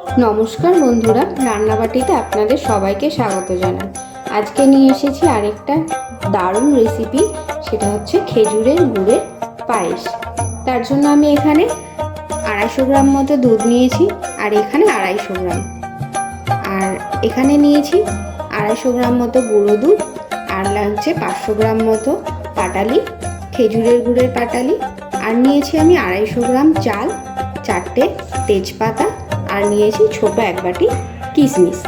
নমস্কার বন্ধুরা, রান্নাবাটিতে আপনাদের সবাইকে স্বাগত জানাই। আজকে নিয়ে এসেছি আরেকটা দারুণ রেসিপি, সেটা হচ্ছে খেজুরের গুড়ের পায়েস। তার জন্য আমি এখানে 250 গ্রাম মতো দুধ নিয়েছি, আর এখানে 250 গ্রাম, আর এখানে নিয়েছি 250 গ্রাম মতো গুঁড়ো দুধ, আর লাগছে 500 গ্রাম মতো পাটালি, খেজুরের গুড়ের পাটালি, আর নিয়েছি আমি 250 গ্রাম চাল, 4টে তেজপাতা, আর নিয়েছি ছোট এক বাটি কিশমিশ।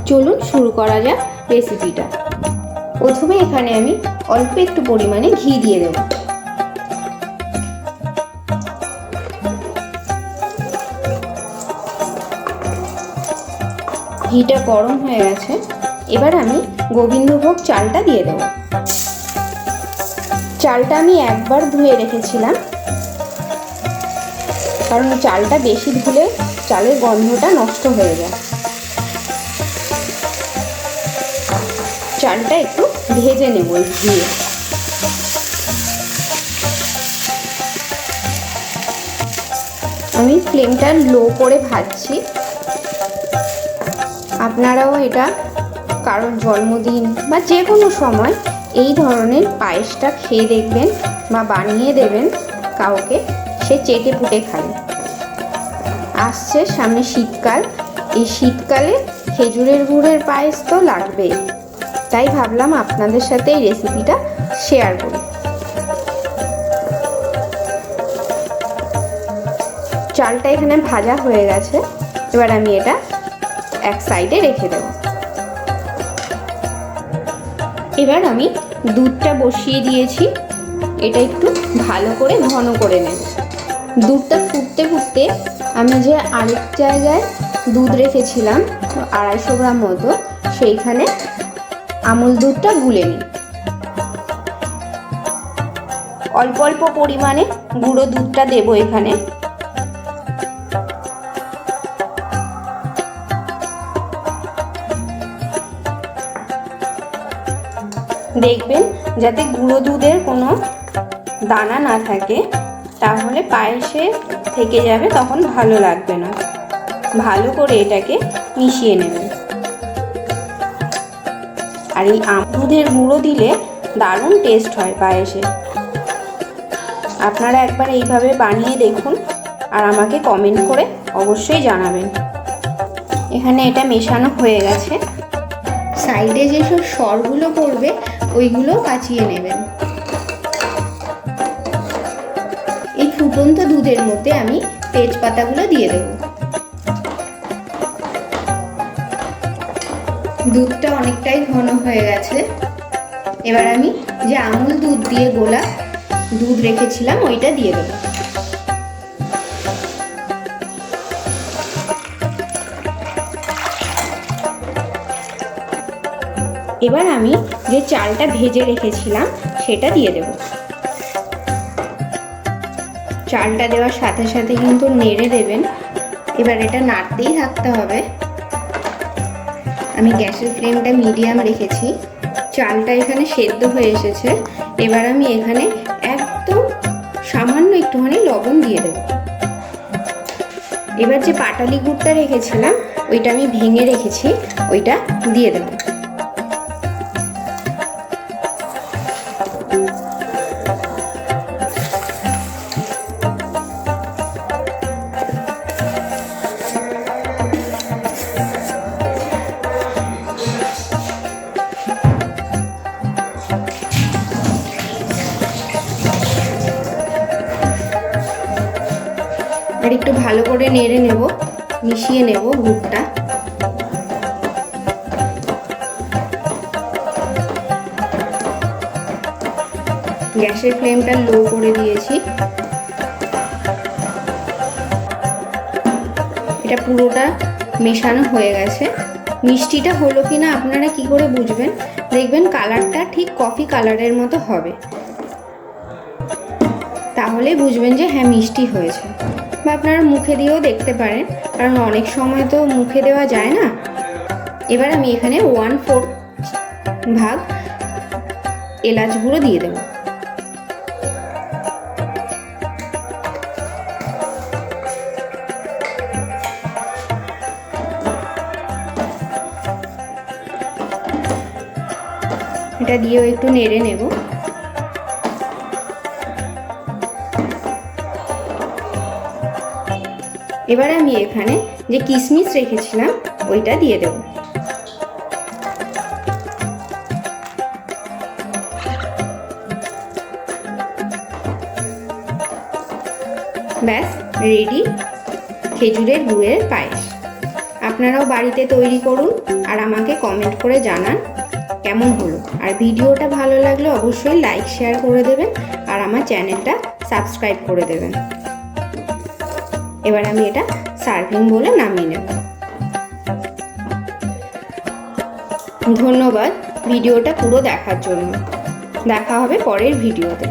চলুন শুরু করা যাক রেসিপিটা। প্রথমে এখানে আমি অল্প একটু পরিমাণে ঘি দিয়ে দেব। ঘিটা গরম হয়ে গেছে, এবার আমি গোবিন্দভোগ চালটা দিয়ে দেব। চালটা আমি একবার ধুয়ে রেখেছিলাম, কারণ চালটা বেশি ধুলে চালের গন্ধটা নষ্ট হয়ে যায়। চালটা একটু ভেজে নেব দিয়ে। আমি ফ্লেমটা লো করে ভাজছি। আপনারাও এটা কারোর জন্মদিন বা যে কোনো সময় এই ধরনের পায়েসটা খেয়ে দেখবেন বা বানিয়ে দেবেন কাউকে, সে চেটে পুটে খাবে। আসছে সামনে শীতকাল, এই শীতকালে খেজুরের গুড়ের পায়েস তো লাগবেই, তাই ভাবলাম আপনাদের সাথে এই রেসিপিটা শেয়ার করি। চালটা এখানে ভাজা হয়ে গেছে, এবার আমি এটা এক সাইডে রেখে দেব। এবার আমি দুধটা বসিয়ে দিয়েছি, এটা একটু ভালো করে ঘন করে নেব। দুধটা ফুটতে ফুটতে আমি যে আরেক জায়গায় দুধ রেখেছিলাম 250 গ্রাম মতো, সেইখানে আমুল দুধটা গুলে নিই। অল্প অল্প পরিমাণে গুঁড়ো দুধটা দেব এখানে। দেখবেন যাতে গুঁড়ো দুধের কোনো দানা না থাকে, তাহলে পায়েসে থেকে যাবে, তখন ভালো লাগবে না। ভালো করে এটাকে মিশিয়ে নেবেন। আর এই দুধের গুঁড়ো দিলে দারুণ টেস্ট হয় পায়েসে। আপনারা একবার এইভাবে বানিয়ে দেখুন, আর আমাকে কমেন্ট করে অবশ্যই জানাবেন। এখানে এটা মেশানো হয়ে গেছে। সাইডে যেসব সরগুলো পড়বে ওইগুলো কাচিয়ে নেবেন। এই ফুটন্ত দুধের মধ্যে আমি তেজপাতাগুলো দিয়ে দেব। দুধটা অনেকটাই ঘন হয়ে গেছে, এবার আমি যে আমুল দুধ দিয়ে গোলা দুধ রেখেছিলাম ওইটা দিয়ে দেব। এবার আমি যে চালটা ভেজে রেখেছিলাম সেটা দিয়ে দেব। চালটা দেওয়ার সাথে সাথে কিন্তু নেড়ে দেবেন। এবার এটা নাড়তেই থাকতে হবে। আমি গ্যাসের ফ্লেমটা মিডিয়াম রেখেছি। চালটা এখানে সেদ্ধ হয়ে এসেছে, এবার আমি এখানে একদম সামান্য একটুখানি লবণ দিয়ে দেব। এবার যে পাটালি গুড়টা রেখেছিলাম ওইটা আমি ভেঙে রেখেছি, ওইটা দিয়ে দেব। আর একটু ভালো করে নেড়ে নেব, মিশিয়ে নেব গুড়টা। গ্যাসের ফ্লেমটা লো করে দিয়েছি। এটা পুরোটা মেশানো হয়ে গেছে। মিষ্টিটা হলো কিনা আপনারা কি করে বুঝবেন? দেখবেন কালারটা ঠিক কফি কালারের মতো হবে, তাহলেই বুঝবেন যে হ্যাঁ মিষ্টি হয়েছে। বা আপনারা মুখে দিয়েও দেখতে পারেন, কারণ অনেক সময় তো মুখে দেওয়া যায় না। এবার আমি এখানে 1/4 ভাগ এলাচ গুঁড়ো দিয়ে দেব। এটা দিয়েও একটু নেড়ে নেব। এবার আমি এখানে যে কিশমিশ রেখেছিলাম ওইটা দিয়ে দেব। ব্যাস রেডি খেজুরের গুড়ের পায়েস। আপনারাও বাড়িতে তৈরি করুন আর আমাকে কমেন্ট করে জানান কেমন হলো। আর ভিডিওটা ভালো লাগলে অবশ্যই লাইক শেয়ার করে দেবেন আর আমার চ্যানেলটা সাবস্ক্রাইব করে দেবেন। এবার আমি এটা সার্ভিং বলে নামিয়ে নেব। ধন্যবাদ ভিডিওটা পুরো দেখার জন্য। দেখা হবে পরের ভিডিওতে।